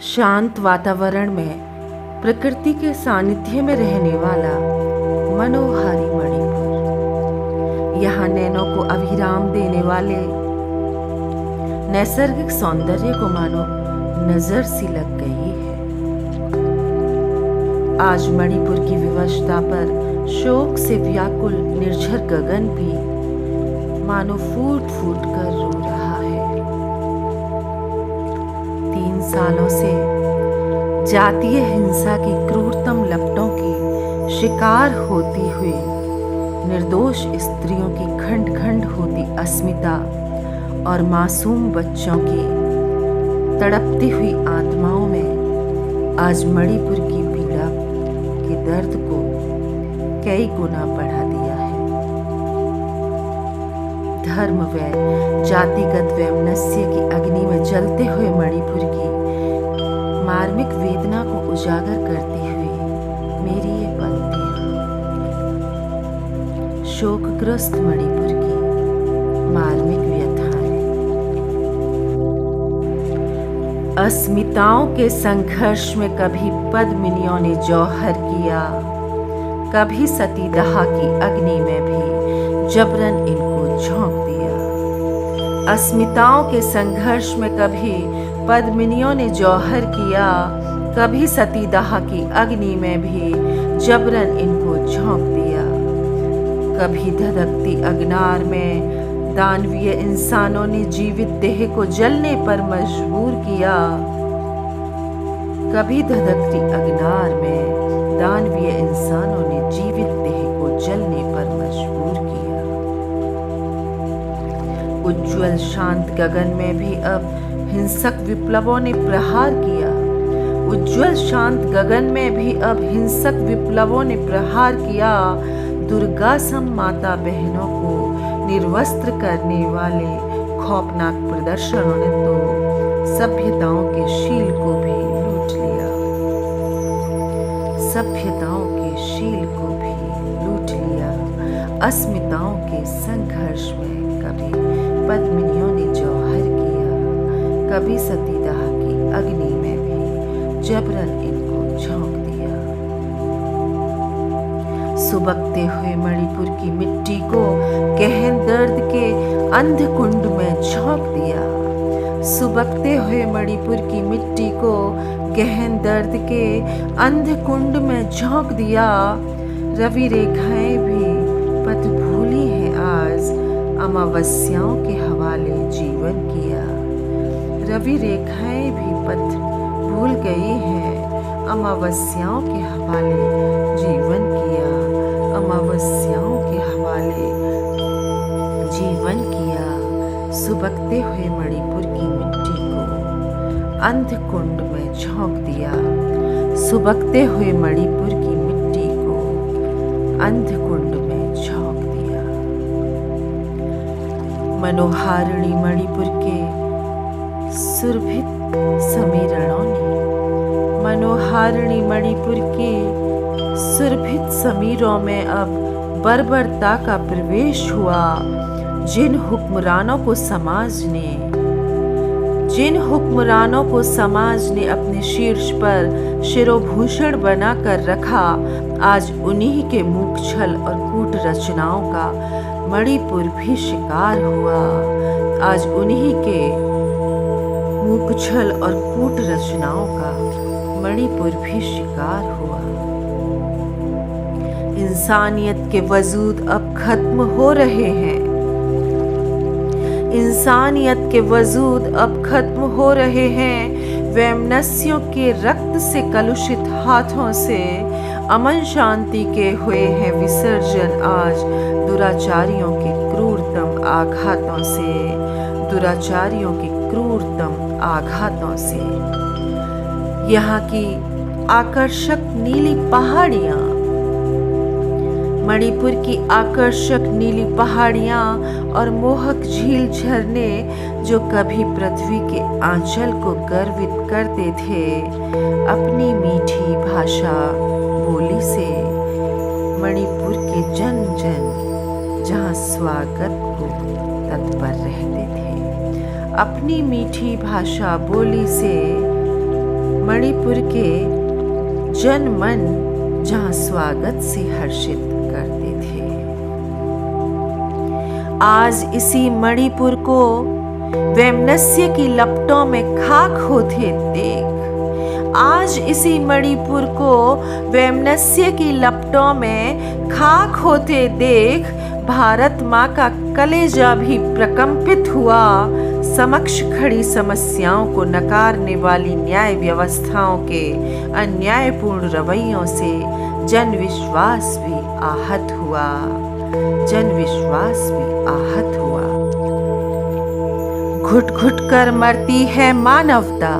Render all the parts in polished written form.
शांत वातावरण में प्रकृति के सानिध्य में रहने वाला मनोहारी मणिपुर। यहाँ नैनों को अभिराम देने वाले नैसर्गिक सौंदर्य को मानो नजर सी लग गई है। आज मणिपुर की विवशता पर शोक से व्याकुल निर्झर गगन भी मानो फूट फूट कर रो रहा है। 3 सालों से जातीय हिंसा की क्रूरतम लपटों की शिकार होती हुई निर्दोष स्त्रियों की खंड खंड होती अस्मिता और मासूम बच्चों की तड़पती हुई आत्माओं में आज मणिपुर की पीड़ा के दर्द को कई गुना बढ़ा दिया है। धर्म व जातिगत वैमनस्य की अग्नि में जलते हुए मणिपुर की मार्मिक वेदना को उजागर करती हुई मेरी ये पंक्तियां शोकग्रस्त मणिपुर की मार्मिक व्यथाएं। अस्मिताओं के संघर्ष में कभी पद्मिनियों ने जौहर किया, कभी सतीदाह की अग्नि में भी जबरन इनको झोंक दिया। अस्मिताओं के संघर्ष में कभी पद्मिनियों ने जौहर किया, कभी सतीदाह की अग्नि में भी जबरन इनको झोंक दिया। कभी धधकती अग्नार में दानवीय इंसानों ने जीवित देह को जलने पर मजबूर किया, कभी धधकती अग्नार में दानवीय इंसानों ने जीवित देह को जलने पर मजबूर किया। उज्ज्वल शांत गगन में भी अब हिंसक विप्लवों ने प्रहार किया। उज्ज्वल शांत गगन में भी अब हिंसक विप्लवों ने प्रहार किया। दुर्गा सम माता बहनों को निर्वस्त्र करने वाले खौफनाक प्रदर्शनों ने तो सभ्यताओं के शील को भी लूट लिया। सभ्यताओं के शील को भी लूट लिया। अस्मिताओं के संघर्ष में कभी पद्मिनियों ने जौहर किया, कभी सतीदाह की अग्नि में भी जबरन इनको झोंक दिया। सुबकते हुए मणिपुर की मिट्टी को गहन दर्द के अंधकुंड में झोंक दिया। सुबकते हुए मणिपुर की मिट्टी को गहन दर्द के अंधकुंड में झोंक दिया। रवि रेखाएं भी पथ भूली हैं आज, अमावस्याओं के हवाले जीवन किया। रवि रेखाएं भी पथ भूल गई हैं, अमावस्याओं के हवाले जीवन किया। अमावस्याओं के हवाले जीवन किया। सुबकते हुए मणिपुर की मिट्टी को अंधकुंड में झोंक दिया। सुबकते हुए मणिपुर की मिट्टी को अंधकुंड में झोंक दिया। मनोहारिणी मणिपुर के सुरभित समीरणों ने, मनोहारिणी मणिपुर के सुरभित समीरों में अब बर्बरता का प्रवेश हुआ। जिन हुक्मरानों को समाज ने अपने शीर्ष पर शिरोभूषण बनाकर रखा, आज उन्हीं के मूकछल और कूट रचनाओं का मणिपुर भी शिकार हुआ। आज उन्हीं के मूकछल और कूट रचनाओं का मणिपुर भी शिकार हुआ। इंसानियत के वजूद अब खत्म हो रहे हैं। इंसानियत के वजूद अब खत्म हो रहे हैं। वैमनस्यों के रक्त से कलुषित हाथों से अमन शांति के हुए हैं विसर्जन आज दुराचारियों के क्रूरतम आघातों से, दुराचारियों के क्रूरतम आघातों से। यहाँ की आकर्षक नीली पहाड़ियाँ, मणिपुर की आकर्षक नीली पहाड़ियाँ और मोहक झील झरने जो कभी पृथ्वी के आंचल को गर्वित करते थे, अपनी मीठी भाषा बोली से मणिपुर के जन जन जहाँ स्वागत को तत्पर रहते थे, अपनी मीठी भाषा बोली से मणिपुर के जन मन जहाँ स्वागत से हर्षित करते थे, आज इसी मणिपुर को वैमनस्य की लपटों में खाक होते देख, आज इसी मणिपुर को वैमनस्य की लपटों में खाक होते देख भारत माँ का कलेजा भी प्रकंपित हुआ। समक्ष खड़ी समस्याओं को नकारने वाली न्याय व्यवस्थाओं के अन्यायपूर्ण रवैयों से जन विश्वास भी आहत हुआ, जन विश्वास भी आहत हुआ। घुट घुट कर मरती है मानवता,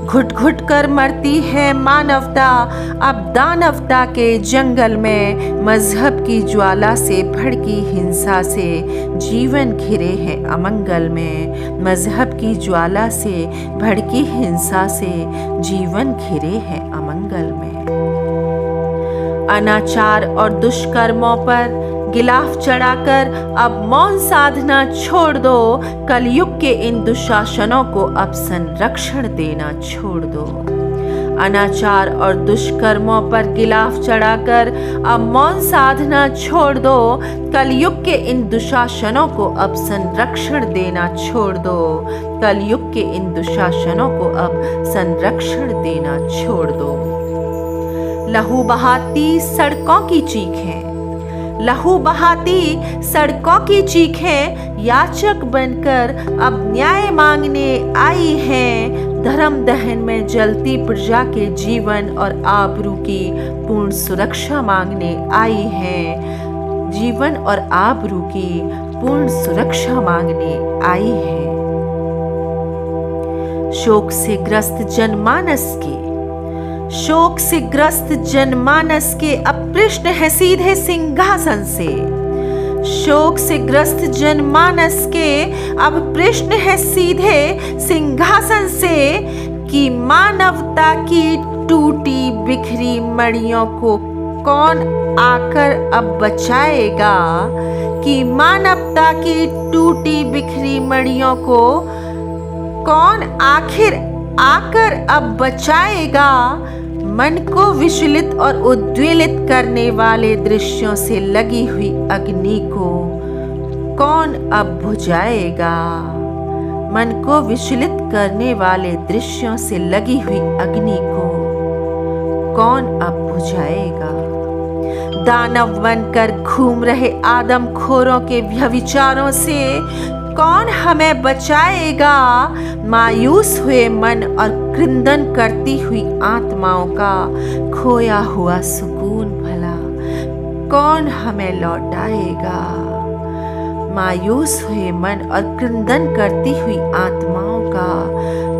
घुट घुट कर मरती है मानवता। अब दानवता के जंगल में मजहब की ज्वाला से भड़की हिंसा से जीवन घिरे हैं अमंगल में, मजहब की ज्वाला से भड़की हिंसा से जीवन घिरे हैं अमंगल में। अनाचार और दुष्कर्मों पर गिलाफ चढ़ाकर अब मौन साधना छोड़ दो, कलयुग के इन दुशासनों को अब संरक्षण देना छोड़ दो। अनाचार और दुष्कर्मों पर गिलाफ चढ़ाकर अब मौन साधना छोड़ दो, कलयुग के इन दुशासनों को अब संरक्षण देना छोड़ दो, कलयुग के इन दुशासनों को अब संरक्षण देना छोड़ दो। लहू बहाती सड़कों की चीखें, लहू बहाती सड़कों की चीखें याचक बनकर अब न्याय मांगने आई हैं। धर्म दहन में जलती प्रजा के जीवन और आबरू की पूर्ण सुरक्षा मांगने आई हैं, जीवन और आबरू की पूर्ण सुरक्षा मांगने आई हैं। शोक से ग्रस्त जनमानस के, शोक से ग्रस्त जनमानस के अब प्रश्न है सीधे सिंहासन से, शोक से ग्रस्त जनमानस के अब प्रश्न है सीधे सिंहासन से कि मानवता की टूटी बिखरी मड़ियों को कौन आकर अब बचाएगा, कि मानवता की टूटी बिखरी मड़ियों को कौन आखिर आकर अब बचाएगा। मन को विचलित और उद्वेलित करने वाले दृश्यों से लगी हुई अग्नि को कौन अब बुझाएगा, मन को विचलित करने वाले दृश्यों से लगी हुई अग्नि को कौन अब बुझाएगा। दानव बनकर घूम रहे आदमखोरों के व्यभिचारों से कौन हमें बचाएगा। मायूस हुए मन और क्रंदन करती हुई आत्माओं का खोया हुआ सुकून भला कौन हमें लौटाएगा। मायूस हुए मन और क्रंदन करती हुई आत्माओं का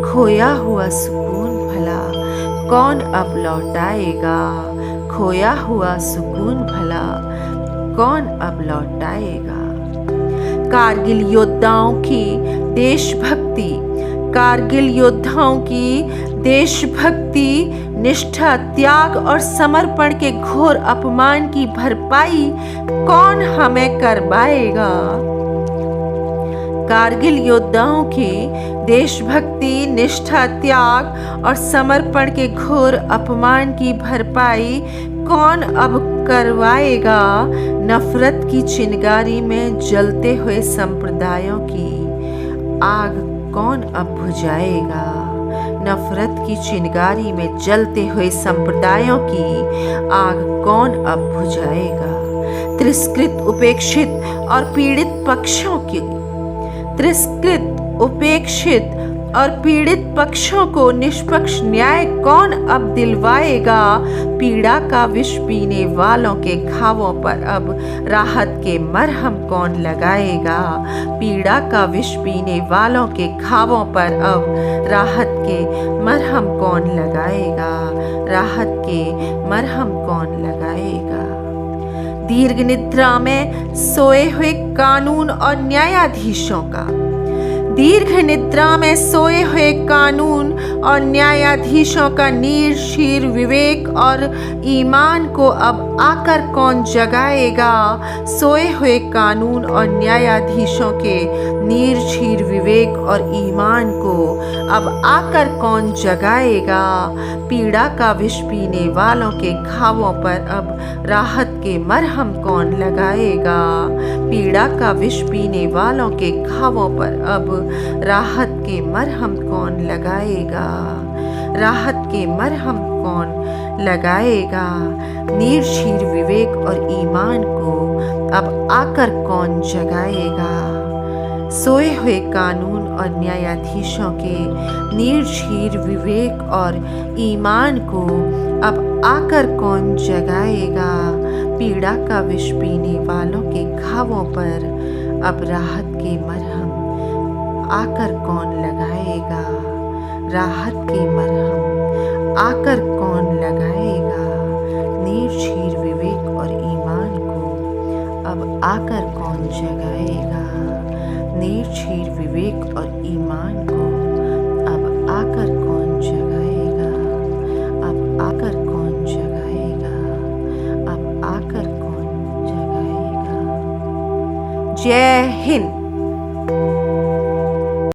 खोया हुआ सुकून भला कौन अब लौटाएगा। खोया हुआ सुकून भला कौन अब लौटाएगा। कारगिल योद्धाओं की देशभक्ति, कारगिल योद्धाओं की देशभक्ति, निष्ठा, त्याग और समर्पण के घोर अपमान की भरपाई कौन हमें करवाएगा। कारगिल योद्धाओं की देशभक्ति, निष्ठा, त्याग और समर्पण के घोर अपमान की भरपाई कौन अब करवाएगा। नफरत की चिंगारी में जलते हुए संप्रदायों की आग कौन अब बुझाएगा। नफरत की चिंगारी में जलते हुए संप्रदायों की आग कौन अब बुझाएगा। तिरस्कृत, उपेक्षित और पीड़ित पक्षों की, तिरस्कृत, उपेक्षित और पीड़ित पक्षों को निष्पक्ष न्याय कौन अब दिलवाएगा। पीड़ा का विष पीने वालों के घावों पर अब राहत के मरहम कौन लगाएगा। पीड़ा का विष पीने वालों के घावों पर अब राहत के मरहम कौन लगाएगा। राहत के मरहम कौन लगाएगा। दीर्घ निद्रा में सोए हुए कानून और न्यायाधीशों का, दीर्घ निद्रा में सोए हुए कानून और न्यायाधीशों का नीर शीर विवेक और ईमान को अब आकर कौन जगाएगा। सोए हुए कानून और न्यायाधीशों के नीर क्षीर विवेक और ईमान को अब आकर कौन जगाएगा। पीड़ा का विष पीने वालों के घावों पर अब राहत के मरहम कौन लगाएगा। पीड़ा का विष पीने वालों के घावों पर अब राहत के मरहम कौन लगाएगा। राहत के मरहम कौन लगाएगा। नीर क्षीर विवेक और ईमान को अब आकर कौन जगाएगा। सोए हुए कानून और न्यायाधीशों के नीर क्षीर विवेक और ईमान को अब आकर कौन जगाएगा। पीड़ा का विष पीने वालों के घावों पर अब राहत के मरहम आकर कौन लगाएगा। राहत के मरहम आकर कौन लगाएगा। नीर क्षीर विवेक और ईमान को अब आकर कौन जगाएगा। नीर क्षीर विवेक और ईमान को अब आकर कौन जगाएगा। अब आकर कौन जगाएगा। अब आकर कौन जगाएगा। जय हिंद।